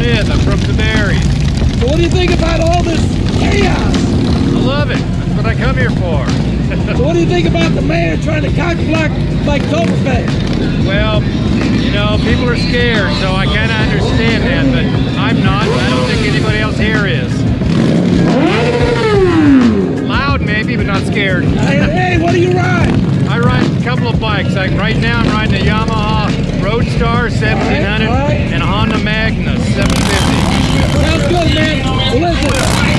Smith. I'm from Cabarrus. So what do you think about all this chaos? I love it. That's what I come here for. So what do you think about the mayor trying to cock block like Oktoberfest? Well, you know, people are scared, so I kind of understand that, but I'm not. I don't think anybody else here is. Loud maybe, but not scared. Hey, what do you ride? I ride a couple of bikes. Like right now, I'm riding a Yamaha Roadstar 1700 all right. and a Honda Magna 750. Sounds good, man. Well, listen,